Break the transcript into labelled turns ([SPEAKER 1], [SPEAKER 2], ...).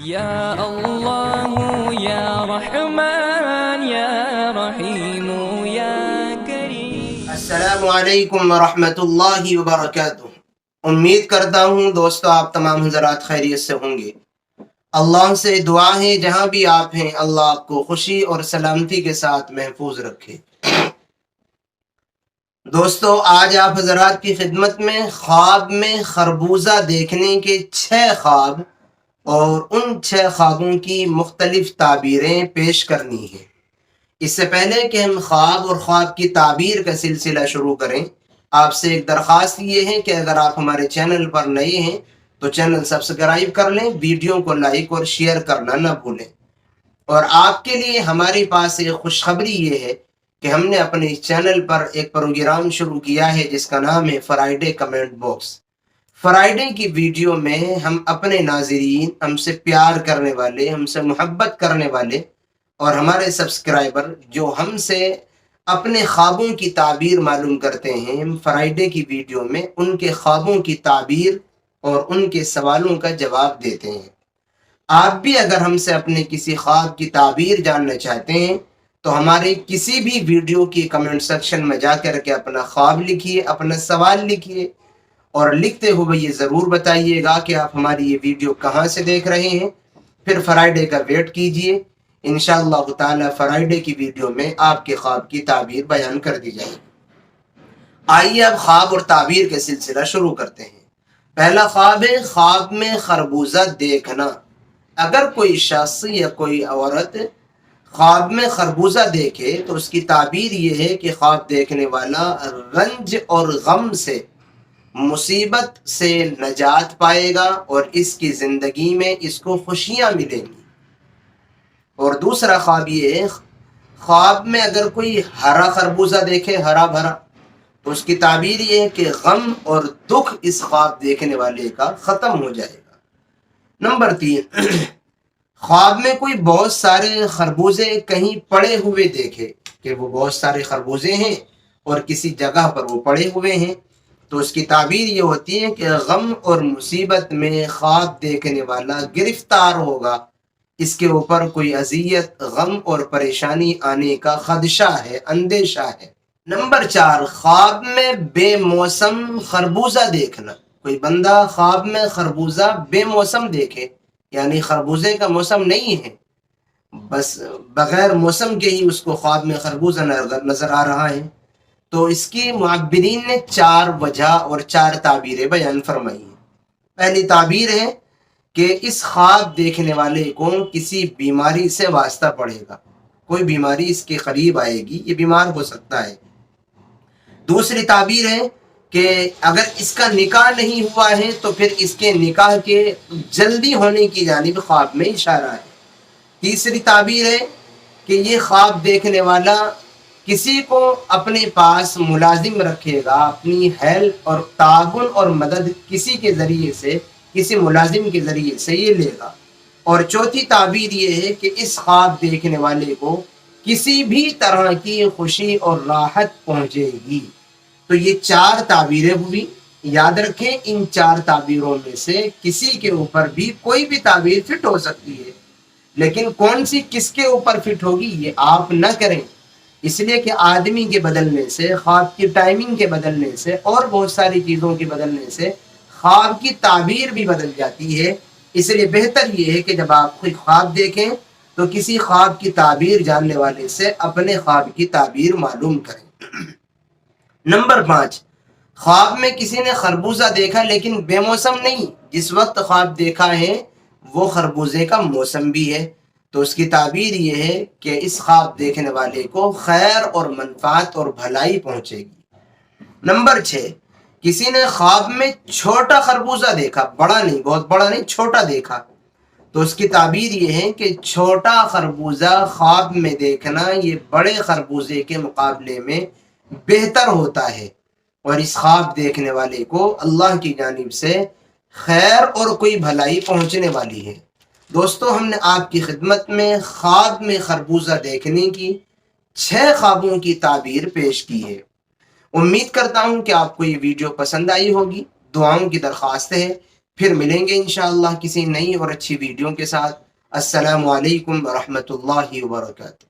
[SPEAKER 1] یا اللہ یا رحمن یا رحیم یا کریم۔
[SPEAKER 2] السلام علیکم ورحمۃ اللہ وبرکاتہ۔ امید کرتا ہوں دوستو آپ تمام حضرات خیریت سے ہوں گے۔ اللہ سے دعا ہے جہاں بھی آپ ہیں اللہ آپ کو خوشی اور سلامتی کے ساتھ محفوظ رکھے۔ دوستو آج آپ حضرات کی خدمت میں خواب میں خربوزہ دیکھنے کے 6 خواب اور ان 6 خوابوں کی مختلف تعبیریں پیش کرنی ہیں۔ اس سے پہلے کہ ہم خواب اور خواب کی تعبیر کا سلسلہ شروع کریں، آپ سے ایک درخواست یہ ہے کہ اگر آپ ہمارے چینل پر نئے ہیں تو چینل سبسکرائب کر لیں، ویڈیو کو لائک اور شیئر کرنا نہ بھولیں۔ اور آپ کے لیے ہمارے پاس ایک خوشخبری یہ ہے کہ ہم نے اپنے اس چینل پر ایک پروگرام شروع کیا ہے جس کا نام ہے فرائیڈے کمنٹ باکس۔ فرائیڈے کی ویڈیو میں ہم اپنے ناظرین، ہم سے پیار کرنے والے، ہم سے محبت کرنے والے اور ہمارے سبسکرائبر جو ہم سے اپنے خوابوں کی تعبیر معلوم کرتے ہیں، ہم فرائیڈے کی ویڈیو میں ان کے خوابوں کی تعبیر اور ان کے سوالوں کا جواب دیتے ہیں۔ آپ بھی اگر ہم سے اپنے کسی خواب کی تعبیر جاننا چاہتے ہیں تو ہمارے کسی بھی ویڈیو کی کمنٹ سیکشن میں جا کر کے اپنا خواب لکھیے، اپنا سوال لکھیے اور لکھتے ہوئے یہ ضرور بتائیے گا کہ آپ ہماری یہ ویڈیو کہاں سے دیکھ رہے ہیں۔ پھر فرائیڈے کا ویٹ کیجئے، انشاءاللہ تعالی فرائیڈے کی ویڈیو میں آپ کے خواب کی تعبیر بیان کر دی جائے گی۔ آئیے اب خواب اور تعبیر کے سلسلہ شروع کرتے ہیں۔ پہلا خواب ہے خواب میں خربوزہ دیکھنا۔ اگر کوئی شخص یا کوئی عورت خواب میں خربوزہ دیکھے تو اس کی تعبیر یہ ہے کہ خواب دیکھنے والا رنج اور غم سے، مصیبت سے نجات پائے گا اور اس کی زندگی میں اس کو خوشیاں ملیں گی۔ اور دوسرا خواب یہ ہے خواب میں اگر کوئی ہرا خربوزہ دیکھے، ہرا بھرا، تو اس کی تعبیر یہ ہے کہ غم اور دکھ اس خواب دیکھنے والے کا ختم ہو جائے گا۔ نمبر 3، خواب میں کوئی بہت سارے خربوزے کہیں پڑے ہوئے دیکھے، کہ وہ بہت سارے خربوزے ہیں اور کسی جگہ پر وہ پڑے ہوئے ہیں، تو اس کی تعبیر یہ ہوتی ہے کہ غم اور مصیبت میں خواب دیکھنے والا گرفتار ہوگا، اس کے اوپر کوئی اذیت، غم اور پریشانی آنے کا خدشہ ہے، اندیشہ ہے۔ نمبر 4، خواب میں بے موسم خربوزہ دیکھنا۔ کوئی بندہ خواب میں خربوزہ بے موسم دیکھے، یعنی خربوزے کا موسم نہیں ہے، بس بغیر موسم کے ہی اس کو خواب میں خربوزہ نظر آ رہا ہے، تو اس کی معبرین نے 4 وجہ اور 4 تعبیریں بیان فرمائی ہیں۔ پہلی تعبیر ہے کہ اس خواب دیکھنے والے کو کسی بیماری سے واسطہ پڑے گا، کوئی بیماری اس کے قریب آئے گی، یہ بیمار ہو سکتا ہے۔ دوسری تعبیر ہے کہ اگر اس کا نکاح نہیں ہوا ہے تو پھر اس کے نکاح کے جلدی ہونے کی جانب خواب میں اشارہ ہے۔ تیسری تعبیر ہے کہ یہ خواب دیکھنے والا کسی کو اپنے پاس ملازم رکھے گا، اپنی ہیلپ اور تعاون اور مدد کسی کے ذریعے سے، کسی ملازم کے ذریعے سے یہ لے گا۔ اور چوتھی تعبیر یہ ہے کہ اس خواب دیکھنے والے کو کسی بھی طرح کی خوشی اور راحت پہنچے گی۔ تو یہ 4 تعبیریں ہوئی، یاد رکھیں ان 4 تعبیروں میں سے کسی کے اوپر بھی کوئی بھی تعبیر فٹ ہو سکتی ہے، لیکن کون سی کس کے اوپر فٹ ہوگی یہ آپ نہ کریں، اس لیے کہ آدمی کے بدلنے سے، خواب کی ٹائمنگ کے بدلنے سے اور بہت ساری چیزوں کے بدلنے سے خواب کی تعبیر بھی بدل جاتی ہے۔ اس لیے بہتر یہ ہے کہ جب آپ کوئی خواب دیکھیں تو کسی خواب کی تعبیر جاننے والے سے اپنے خواب کی تعبیر معلوم کریں۔ نمبر 5، خواب میں کسی نے خربوزہ دیکھا لیکن بے موسم نہیں، جس وقت خواب دیکھا ہے وہ خربوزے کا موسم بھی ہے، تو اس کی تعبیر یہ ہے کہ اس خواب دیکھنے والے کو خیر اور منفعت اور بھلائی پہنچے گی۔ نمبر 6، کسی نے خواب میں چھوٹا خربوزہ دیکھا، بڑا نہیں، بہت بڑا نہیں، چھوٹا دیکھا، تو اس کی تعبیر یہ ہے کہ چھوٹا خربوزہ خواب میں دیکھنا یہ بڑے خربوزے کے مقابلے میں بہتر ہوتا ہے، اور اس خواب دیکھنے والے کو اللہ کی جانب سے خیر اور کوئی بھلائی پہنچنے والی ہے۔ دوستو ہم نے آپ کی خدمت میں خواب میں خربوزہ دیکھنے کی 6 خوابوں کی تعبیر پیش کی ہے۔ امید کرتا ہوں کہ آپ کو یہ ویڈیو پسند آئی ہوگی۔ دعاؤں کی درخواست ہے پھر ملیں گے انشاءاللہ کسی نئی اور اچھی ویڈیو کے ساتھ۔ السلام علیکم ورحمۃ اللہ وبرکاتہ۔